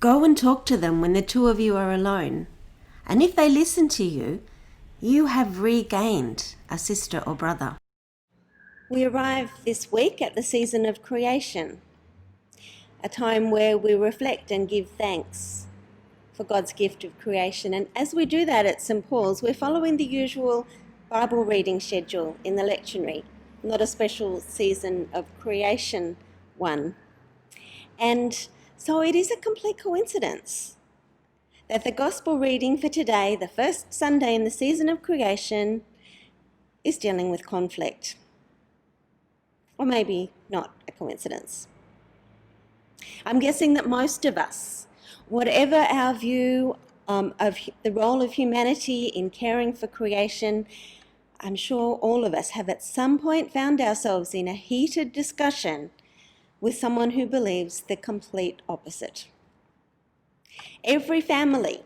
Go and talk to them when the two of you are alone. And if they listen to you, you have regained a sister or brother. We arrive this week at the season of creation, a time where we reflect and give thanks for God's gift of creation. And as we do that at St. Paul's, we're following the usual Bible reading schedule in the lectionary, not a special season of creation one. And so it is a complete coincidence that the gospel reading for today, the first Sunday in the season of creation, is dealing with conflict. Or maybe not a coincidence. I'm guessing that most of us, whatever our view of the role of humanity in caring for creation, I'm sure all of us have at some point found ourselves in a heated discussion with someone who believes the complete opposite. Every family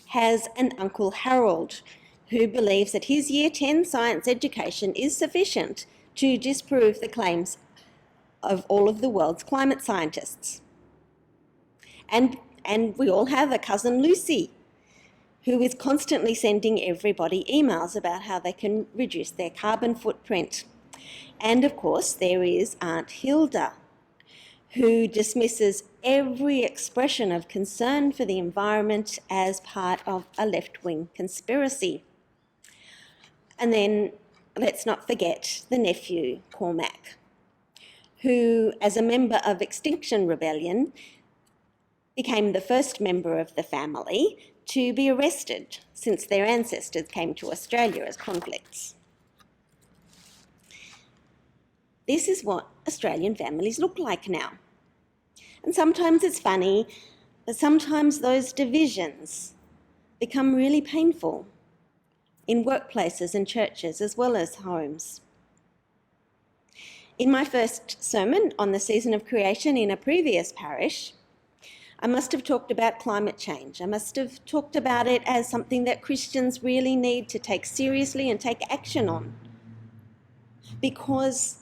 has an Uncle Harold who believes that his Year 10 science education is sufficient to disprove the claims of all of the world's climate scientists. And we all have a cousin Lucy, who is constantly sending everybody emails about how they can reduce their carbon footprint. And of course, there is Aunt Hilda, who dismisses every expression of concern for the environment as part of a left-wing conspiracy. And then let's not forget the nephew, Cormac, who, as a member of Extinction Rebellion, became the first member of the family to be arrested since their ancestors came to Australia as convicts. This is what Australian families look like now. And sometimes it's funny, but sometimes those divisions become really painful in workplaces and churches as well as homes. In my first sermon on the season of creation in a previous parish, I must have talked about climate change. I must have talked about it as something that Christians really need to take seriously and take action on, because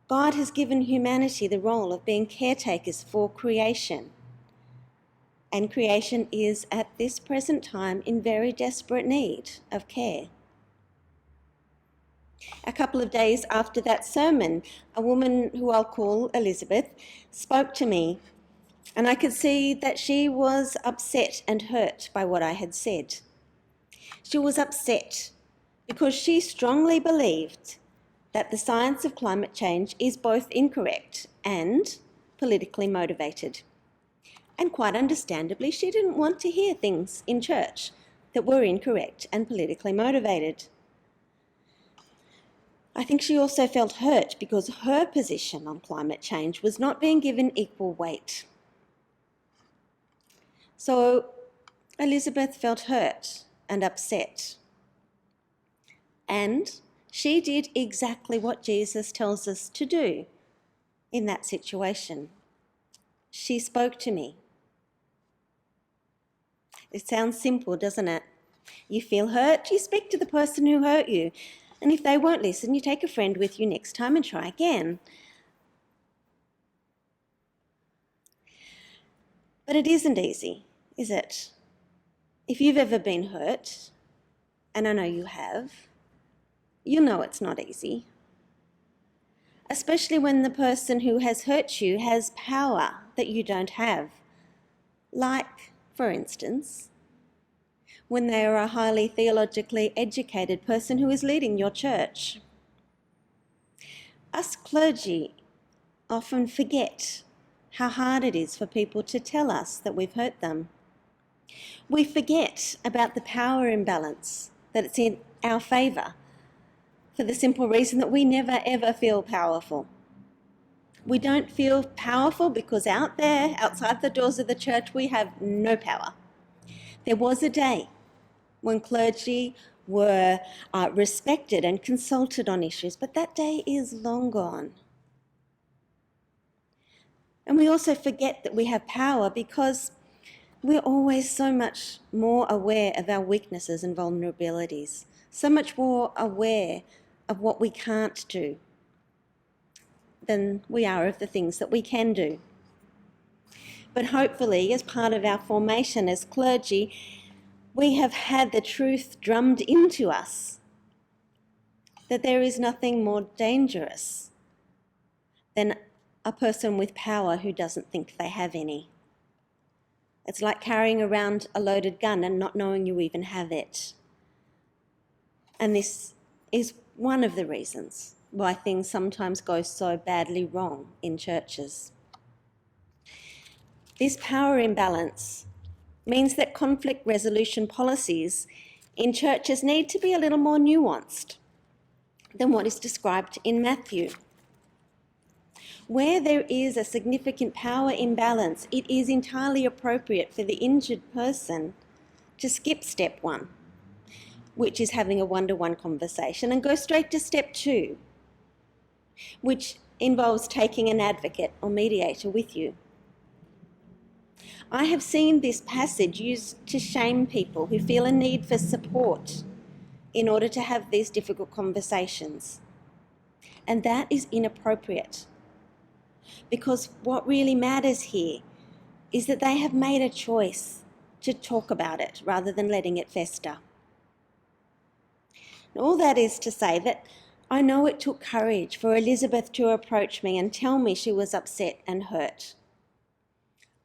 God has given humanity the role of being caretakers for creation. And creation is at this present time in very desperate need of care. A couple of days after that sermon, a woman who I'll call Elizabeth spoke to me, and I could see that she was upset and hurt by what I had said. She was upset because she strongly believed that the science of climate change is both incorrect and politically motivated. And quite understandably, she didn't want to hear things in church that were incorrect and politically motivated. I think she also felt hurt because her position on climate change was not being given equal weight. So Elizabeth felt hurt and upset. And she did exactly what Jesus tells us to do in that situation. She spoke to me. It sounds simple, doesn't it? You feel hurt, you speak to the person who hurt you. And if they won't listen, you take a friend with you next time and try again. But it isn't easy, is it? If you've ever been hurt, and I know you have, you know it's not easy. Especially when the person who has hurt you has power that you don't have. Like, for instance, when they are a highly theologically educated person who is leading your church. Us clergy often forget how hard it is for people to tell us that we've hurt them. We forget about the power imbalance, that it's in our favour, for the simple reason that we never ever feel powerful. We don't feel powerful because out there, outside the doors of the church, we have no power. There was a day when clergy were respected and consulted on issues, but that day is long gone. And we also forget that we have power because we're always so much more aware of our weaknesses and vulnerabilities, so much more aware of what we can't do than we are of the things that we can do. But hopefully, as part of our formation as clergy, we have had the truth drummed into us that there is nothing more dangerous than a person with power who doesn't think they have any. It's like carrying around a loaded gun and not knowing you even have it. And this is one of the reasons why things sometimes go so badly wrong in churches. This power imbalance means that conflict resolution policies in churches need to be a little more nuanced than what is described in Matthew. Where there is a significant power imbalance, it is entirely appropriate for the injured person to skip step 1, which is having a one-to-one conversation, and go straight to step 2, which involves taking an advocate or mediator with you. I have seen this passage used to shame people who feel a need for support in order to have these difficult conversations. And that is inappropriate, because what really matters here is that they have made a choice to talk about it rather than letting it fester. All that is to say that I know it took courage for Elizabeth to approach me and tell me she was upset and hurt.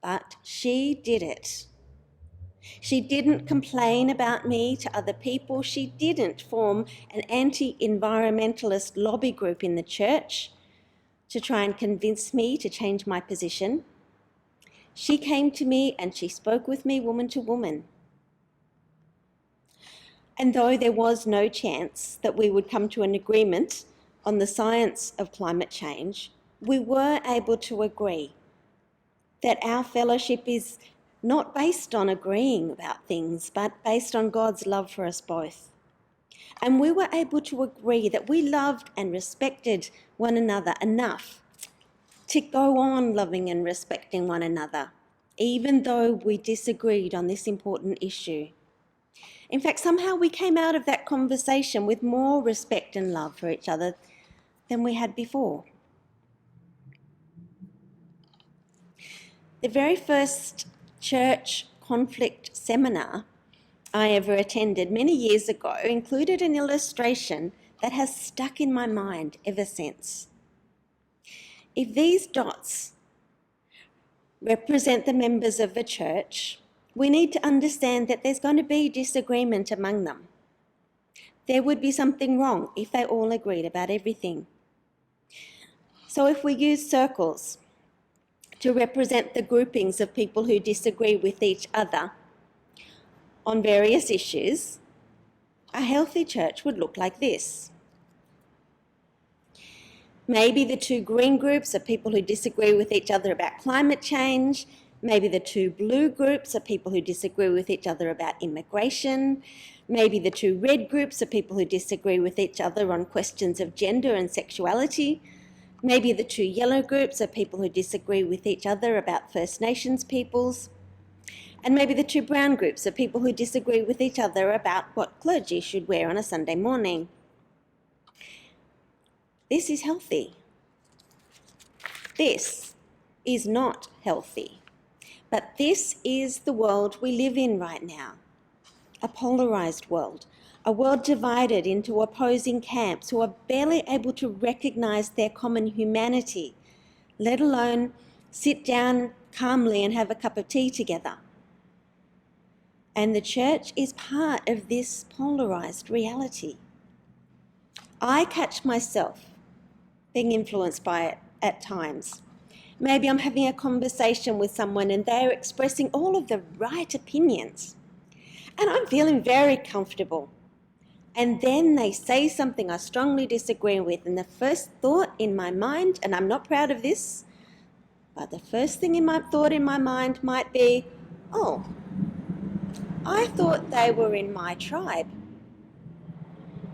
But she did it. She didn't complain about me to other people. She didn't form an anti-environmentalist lobby group in the church to try and convince me to change my position. She came to me and she spoke with me woman to woman. And though there was no chance that we would come to an agreement on the science of climate change, we were able to agree that our fellowship is not based on agreeing about things, but based on God's love for us both. And we were able to agree that we loved and respected one another enough to go on loving and respecting one another, even though we disagreed on this important issue. In fact, somehow we came out of that conversation with more respect and love for each other than we had before. The very first church conflict seminar I ever attended many years ago included an illustration that has stuck in my mind ever since. If these dots represent the members of a church, we need to understand that there's going to be disagreement among them. There would be something wrong if they all agreed about everything. So if we use circles to represent the groupings of people who disagree with each other on various issues, a healthy church would look like this. Maybe the 2 green groups are people who disagree with each other about climate change. Maybe the 2 blue groups are people who disagree with each other about immigration. Maybe the 2 red groups are people who disagree with each other on questions of gender and sexuality. Maybe the 2 yellow groups are people who disagree with each other about First Nations peoples. And maybe the 2 brown groups are people who disagree with each other about what clergy should wear on a Sunday morning. This is healthy. This is not healthy. But this is the world we live in right now, a polarised world, a world divided into opposing camps who are barely able to recognise their common humanity, let alone sit down calmly and have a cup of tea together. And the church is part of this polarised reality. I catch myself being influenced by it at times. Maybe I'm having a conversation with someone and they're expressing all of the right opinions, and I'm feeling very comfortable. And then they say something I strongly disagree with, and the first thought in my mind, and I'm not proud of this, but the first thing thought in my mind might be, oh, I thought they were in my tribe,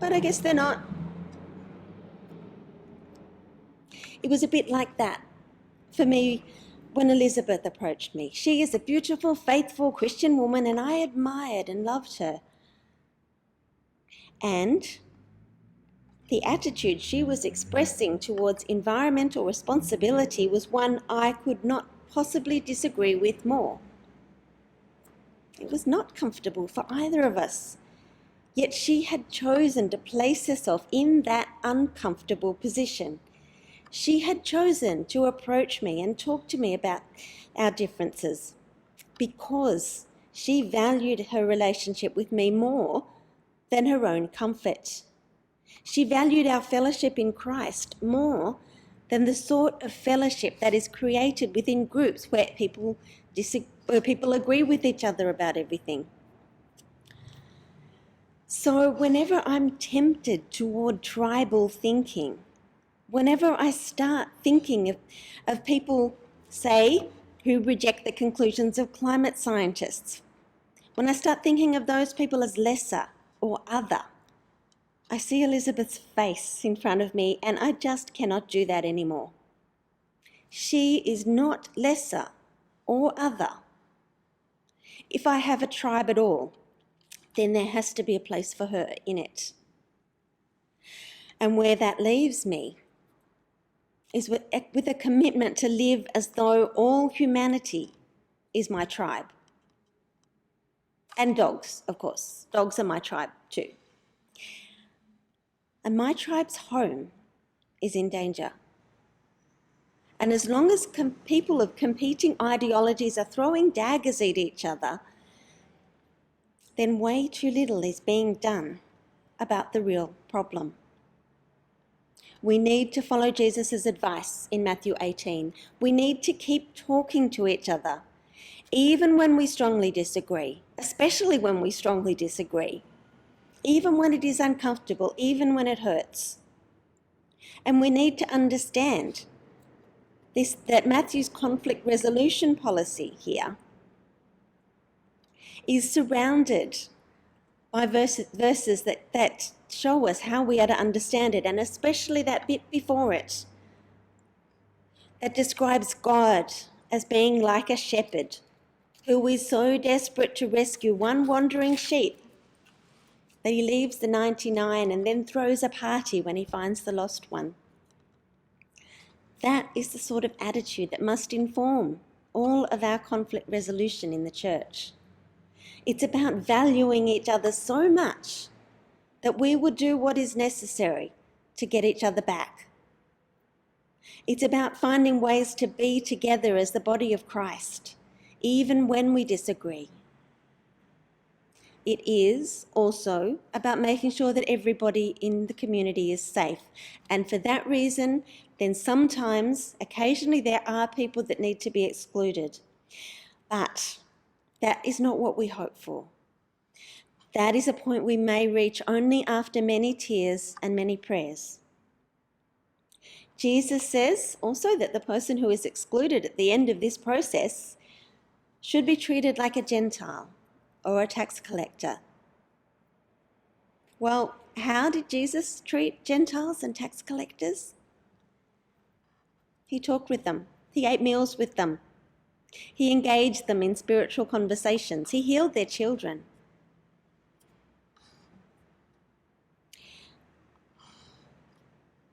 but I guess they're not. It was a bit like that for me when Elizabeth approached me. She is a beautiful, faithful Christian woman, and I admired and loved her. And the attitude she was expressing towards environmental responsibility was one I could not possibly disagree with more. It was not comfortable for either of us, yet she had chosen to place herself in that uncomfortable position. She had chosen to approach me and talk to me about our differences because she valued her relationship with me more than her own comfort. She valued our fellowship in Christ more than the sort of fellowship that is created within groups where people agree with each other about everything. So whenever I'm tempted toward tribal thinking, whenever I start thinking of people, say, who reject the conclusions of climate scientists, when I start thinking of those people as lesser or other, I see Elizabeth's face in front of me and I just cannot do that anymore. She is not lesser or other. If I have a tribe at all, then there has to be a place for her in it. And where that leaves me is with a commitment to live as though all humanity is my tribe. And dogs, of course. Dogs are my tribe too. And my tribe's home is in danger. And as long as people of competing ideologies are throwing daggers at each other, then way too little is being done about the real problem. We need to follow Jesus' advice in Matthew 18. We need to keep talking to each other, even when we strongly disagree, especially when we strongly disagree, even when it is uncomfortable, even when it hurts. And we need to understand that Matthew's conflict resolution policy here is surrounded by verses that show us how we are to understand it, and especially that bit before it that describes God as being like a shepherd who is so desperate to rescue one wandering sheep that he leaves the 99 and then throws a party when he finds the lost one. That is the sort of attitude that must inform all of our conflict resolution in the church. It's about valuing each other so much that we will do what is necessary to get each other back. It's about finding ways to be together as the body of Christ, even when we disagree. It is also about making sure that everybody in the community is safe. And for that reason, then sometimes, occasionally, there are people that need to be excluded. But that is not what we hope for. That is a point we may reach only after many tears and many prayers. Jesus says also that the person who is excluded at the end of this process should be treated like a Gentile or a tax collector. Well, how did Jesus treat Gentiles and tax collectors? He talked with them. He ate meals with them. He engaged them in spiritual conversations. He healed their children.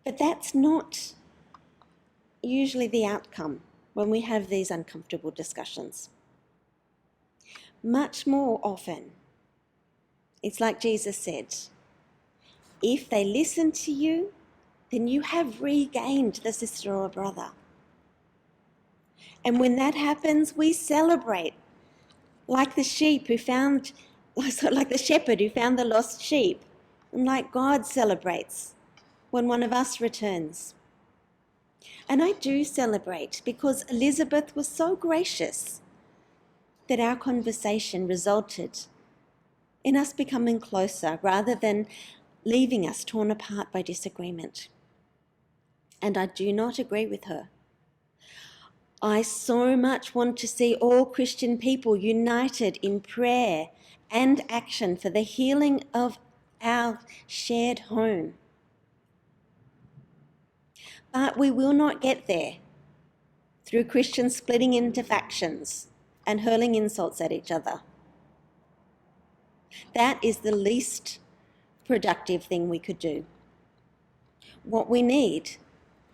But that's not usually the outcome when we have these uncomfortable discussions. Much more often, it's like Jesus said, if they listen to you, then you have regained the sister or brother. And when that happens, we celebrate like the shepherd who found the lost sheep, and like God celebrates when one of us returns. And I do celebrate because Elizabeth was so gracious that our conversation resulted in us becoming closer rather than leaving us torn apart by disagreement. And I do not agree with her. I so much want to see all Christian people united in prayer and action for the healing of our shared home. But we will not get there through Christians splitting into factions and hurling insults at each other. That is the least productive thing we could do. What we need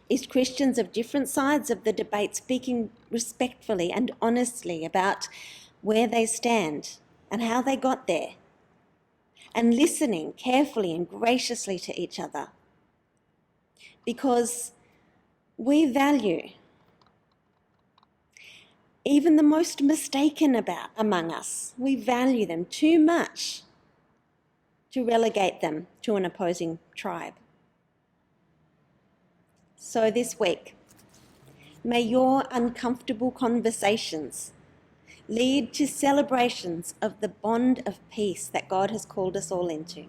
Is Christians of different sides of the debate speaking respectfully and honestly about where they stand and how they got there, and listening carefully and graciously to each other? Because we value even the most mistaken about among us. We value them too much to relegate them to an opposing tribe. So this week, may your uncomfortable conversations lead to celebrations of the bond of peace that God has called us all into.